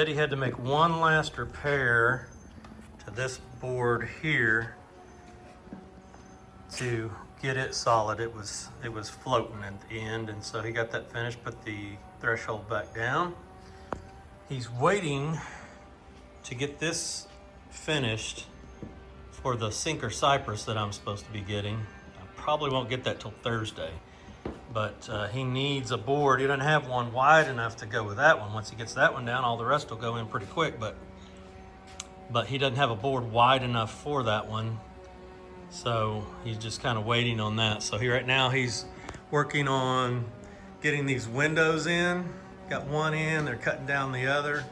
said he had to make one last repair to this board here to get it solid. It was floating at the end, and so he got that finished, put the threshold back down. He's waiting to get this finished for the sinker cypress that I'm supposed to be getting. I probably won't get that till Thursday, but he needs a board. He doesn't have one wide enough to go with that one. Once he gets that one down, all the rest will go in pretty quick, but he doesn't have a board wide enough for that one. So he's just kind of waiting on that. So right now he's working on getting these windows in. Got one in, they're cutting down the other.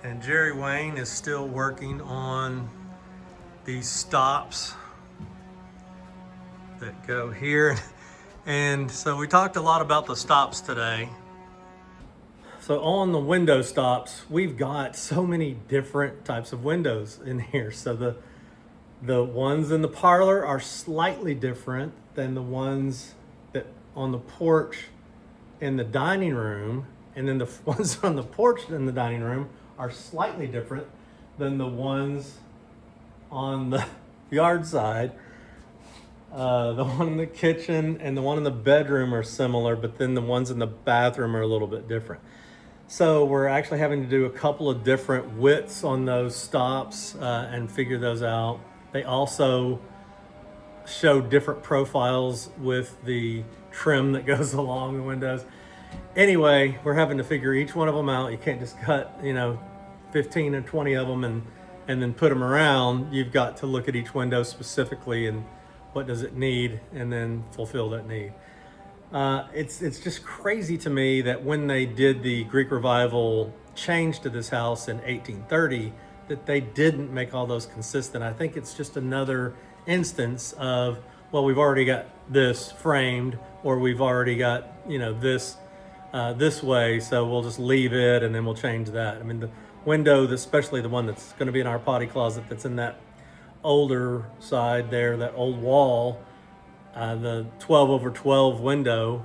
And Jerry Wayne is still working on these stops that go here. And so we talked a lot about the stops today. So on the window stops, we've got so many different types of windows in here. So the ones in the parlor are slightly different than the ones that on the porch in the dining room. And then the ones on the porch in the dining room are slightly different than the ones on the yard side. The one in the kitchen and the one in the bedroom are similar, but then the ones in the bathroom are a little bit different. So we're actually having to do a couple of different widths on those stops and figure those out. They also show different profiles with the trim that goes along the windows. Anyway, we're having to figure each one of them out. You can't just cut, 15 or 20 of them and then put them around. You've got to look at each window specifically and what does it need, and then fulfill that need. It's just crazy to me that when they did the Greek Revival change to this house in 1830, that they didn't make all those consistent. I think it's just another instance of, well, we've already got this framed, or we've already got, this way, so we'll just leave it and then we'll change that. I mean, the window, especially the one that's going to be in our potty closet that's in that older side there, that old wall, the 12/12 window,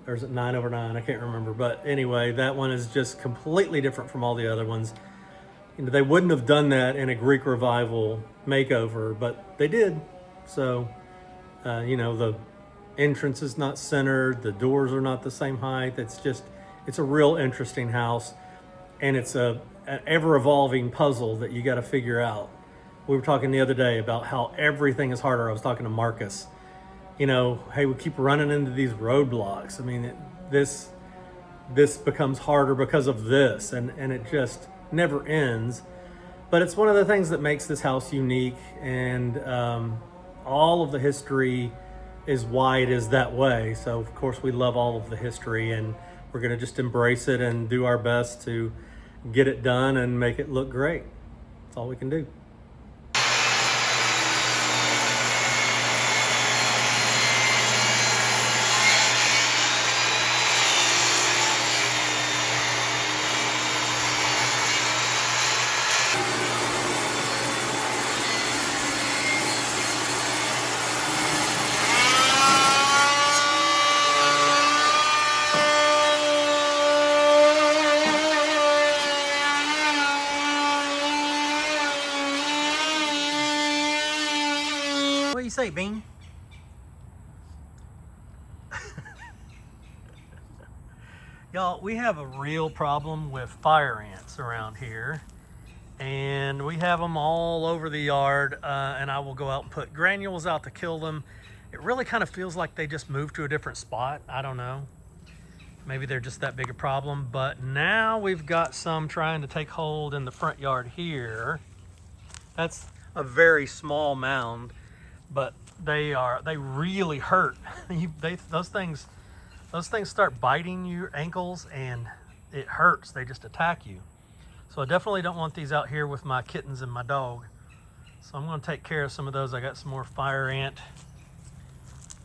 or is it 9/9? I can't remember. But anyway, that one is just completely different from all the other ones. They wouldn't have done that in a Greek Revival makeover, but they did. So, the entrance is not centered, the doors are not the same height. It's a real interesting house, and it's an ever-evolving puzzle that you got to figure out. We were talking the other day about how everything is harder. I was talking to Marcus. Hey, we keep running into these roadblocks. I mean, this becomes harder because of this, and it just never ends. But it's one of the things that makes this house unique, and all of the history is why it is that way. So of course we love all of the history, and we're going to just embrace it and do our best to get it done and make it look great. That's all we can do. What do you say, Bean? Y'all, we have a real problem with fire ants around here, and we have them all over the yard, and I will go out and put granules out to kill them. It really kind of feels like they just moved to a different spot. I don't know. Maybe they're just that big a problem, but now we've got some trying to take hold in the front yard here. That's a very small mound, but they really hurt. Those things start biting your ankles and it hurts. They just attack you. So I definitely don't want these out here with my kittens and my dog. So I'm going to take care of some of those. I got some more fire ant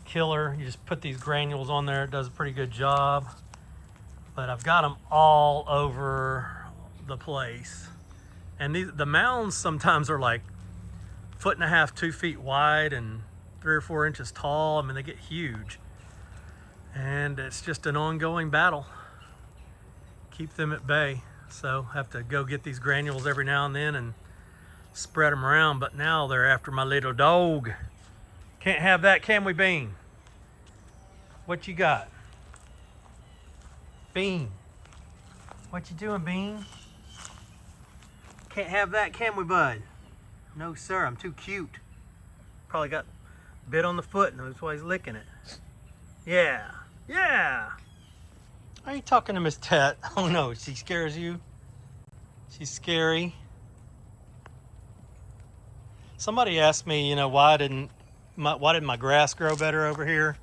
killer. You just put these granules on there. It does a pretty good job. But I've got them all over the place. And the mounds sometimes are like 1.5 to 2 feet wide and 3 or 4 inches tall. I mean, they get huge. And it's just an ongoing battle. Keep them at bay. So have to go get these granules every now and then and spread them around. But now they're after my little dog. Can't have that, can we, Bean? What you got? Bean. What you doing, Bean? Can't have that, can we, bud? No, sir, I'm too cute. Probably got bit on the foot and that's why he's licking it. Yeah, yeah. Are you talking to Miss Tet? Oh no, she scares you? She's scary. Somebody asked me, you know, why did my grass grow better over here?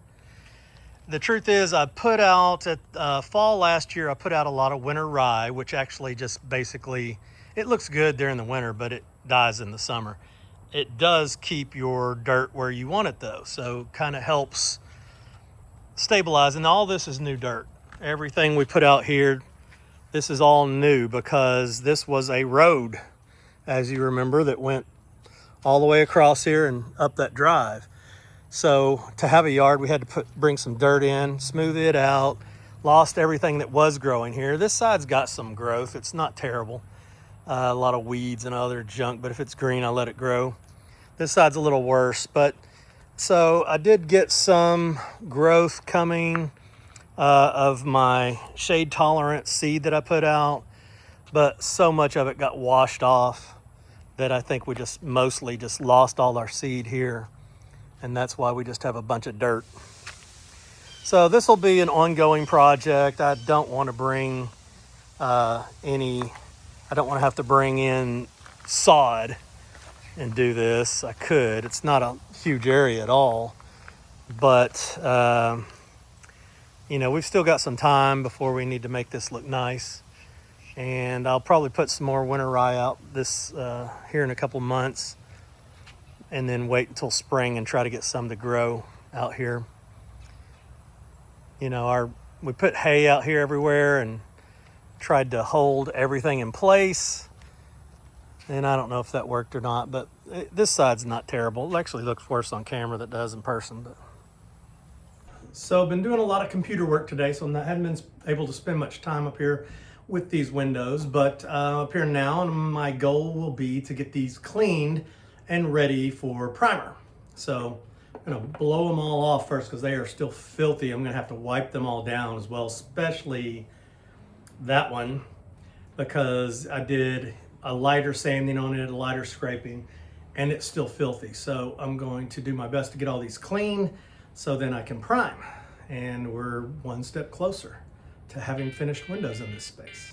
The truth is, I put out at fall last year, I put out a lot of winter rye, which actually just basically, it looks good during the winter, but it dies in the summer. It does keep your dirt where you want it though, so kind of helps stabilize. And all this is new dirt. Everything we put out here, this is all new because this was a road, as you remember, that went all the way across here and up that drive. So to have a yard, we had to bring some dirt in, smooth it out, lost everything that was growing here. This side's got some growth. It's not terrible. A lot of weeds and other junk, but if it's green, I let it grow. This side's a little worse, but so I did get some growth coming of my shade tolerant seed that I put out, but so much of it got washed off that I think we just mostly just lost all our seed here. And that's why we just have a bunch of dirt. So this will be an ongoing project. I don't want to bring I don't want to have to bring in sod and do this. I could. It's not a huge area at all. But, you know, we've still got some time before we need to make this look nice. And I'll probably put some more winter rye out this here in a couple months. And then wait until spring and try to get some to grow out here. You know, we put hay out here everywhere and tried to hold everything in place. And I don't know if that worked or not, but this side's not terrible. It actually looks worse on camera than it does in person. But. So I've been doing a lot of computer work today, so I haven't been able to spend much time up here with these windows. But up here now, and my goal will be to get these cleaned and ready for primer. So I'm gonna blow them all off first because they are still filthy. I'm gonna have to wipe them all down as well, especially that one, because I did a lighter sanding on it, a lighter scraping, and it's still filthy. So I'm going to do my best to get all these clean so then I can prime. And we're one step closer to having finished windows in this space.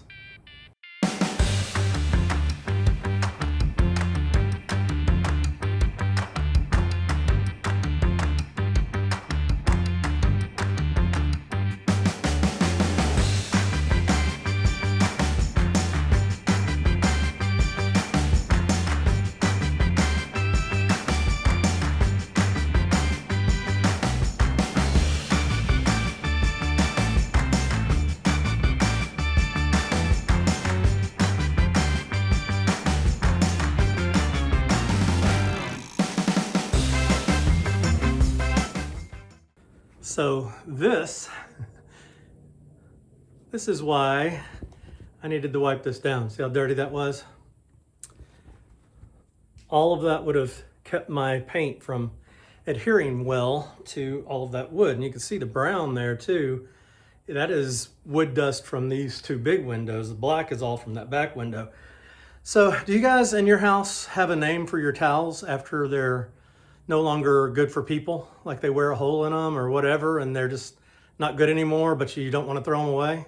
So this is why I needed to wipe this down. See how dirty that was? All of that would have kept my paint from adhering well to all of that wood. And you can see the brown there too. That is wood dust from these two big windows. The black is all from that back window. So do you guys in your house have a name for your towels after they're no longer good for people? Like they wear a hole in them or whatever and they're just not good anymore, but you don't want to throw them away?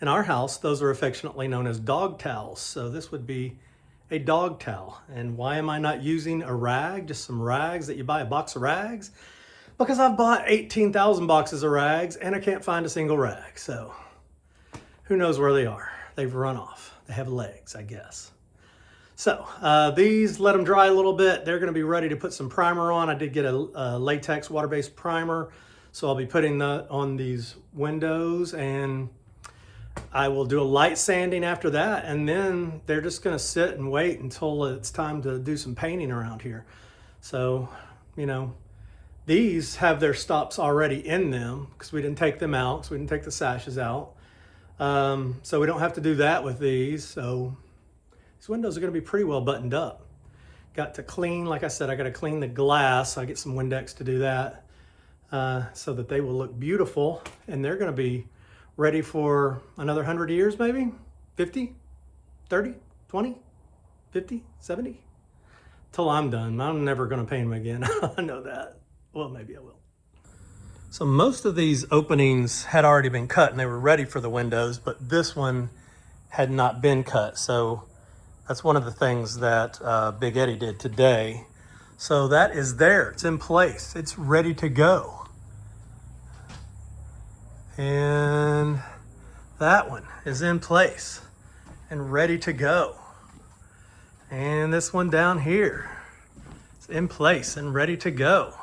In our house, those are affectionately known as dog towels. So this would be a dog towel. And why am I not using a rag, just some rags that you buy, a box of rags? Because I've bought 18,000 boxes of rags and I can't find a single rag. So who knows where they are? They've run off. They have legs, I guess. So these, let them dry a little bit. They're gonna be ready to put some primer on. I did get a latex water-based primer. So I'll be putting that on these windows and I will do a light sanding after that. And then they're just gonna sit and wait until it's time to do some painting around here. So, you know, these have their stops already in them because we didn't take them out. So we didn't take the sashes out. So we don't have to do that with these. So these windows are going to be pretty well buttoned up. Got to clean, like I said, I got to clean the glass. I get some Windex to do that so that they will look beautiful. And they're going to be ready for another 100 years, maybe 50, 30, 20, 50, 70, till I'm done. I'm never going to paint them again. I know that. Well, maybe I will. So most of these openings had already been cut and they were ready for the windows, but this one had not been cut. So that's one of the things that Big Eddie did today. So that is there, it's in place, it's ready to go. And that one is in place and ready to go. And this one down here is in place and ready to go.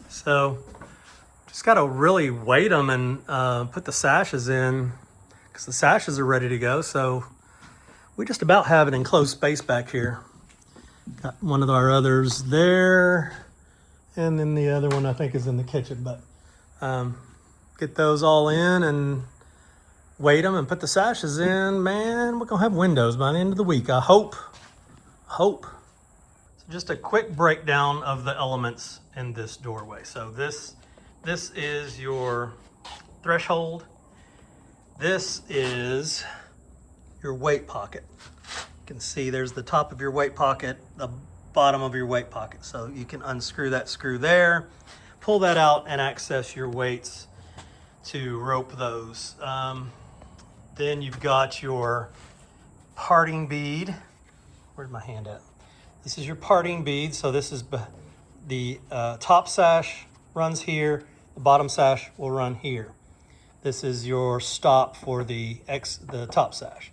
So just got to really weight them and put the sashes in because the sashes are ready to go. So we just about have an enclosed space back here. Got one of our others there. And then the other one I think is in the kitchen. But get those all in and weight them and put the sashes in. Man, we're going to have windows by the end of the week. I hope. Just a quick breakdown of the elements in this doorway. So this is your threshold. This is your weight pocket. You can see there's the top of your weight pocket, the bottom of your weight pocket. So you can unscrew that screw there, pull that out and access your weights to rope those. Then you've got your parting bead. Where's my hand at? This is your parting bead. So this is the top sash runs here. The bottom sash will run here. This is your stop for the top sash.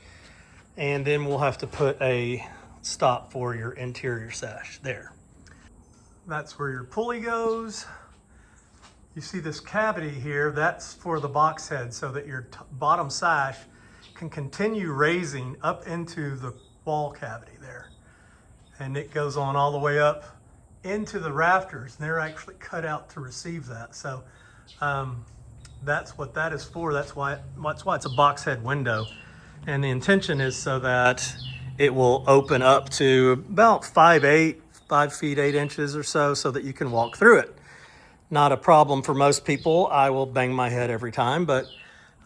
And then we'll have to put a stop for your interior sash there. That's where your pulley goes. You see this cavity here, that's for the box head so that your bottom sash can continue raising up into the wall cavity there. And it goes on all the way up into the rafters, and they're actually cut out to receive that. So that's what that is for. That's why it's a box head window. And the intention is so that it will open up to about 5 feet 8 inches or so that you can walk through it. Not a problem for most people. I will bang my head every time, but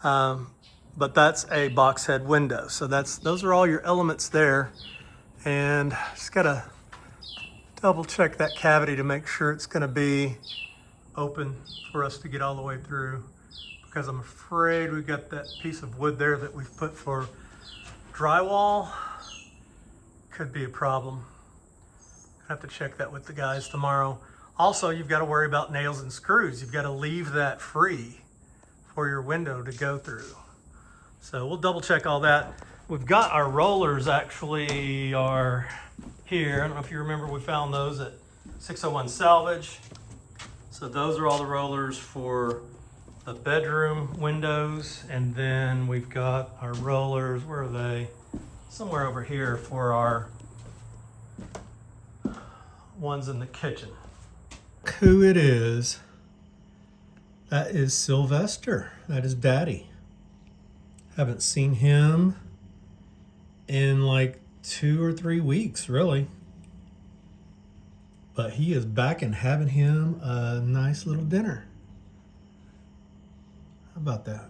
that's a box head window. So those are all your elements there. And just gotta double check that cavity to make sure it's gonna be open for us to get all the way through, because I'm afraid we've got that piece of wood there that we've put for drywall. Could be a problem. I have to check that with the guys tomorrow. Also, you've got to worry about nails and screws. You've got to leave that free for your window to go through. So we'll double check all that. We've got our rollers actually are here. I don't know if you remember, we found those at 601 Salvage. So those are all the rollers for the bedroom windows. And then we've got our rollers, where are they? Somewhere over here for our ones in the kitchen. Who it is? That is Sylvester. That is Daddy. Haven't seen him in like 2 or 3 weeks, really. But he is back and having him a nice little dinner. How about that?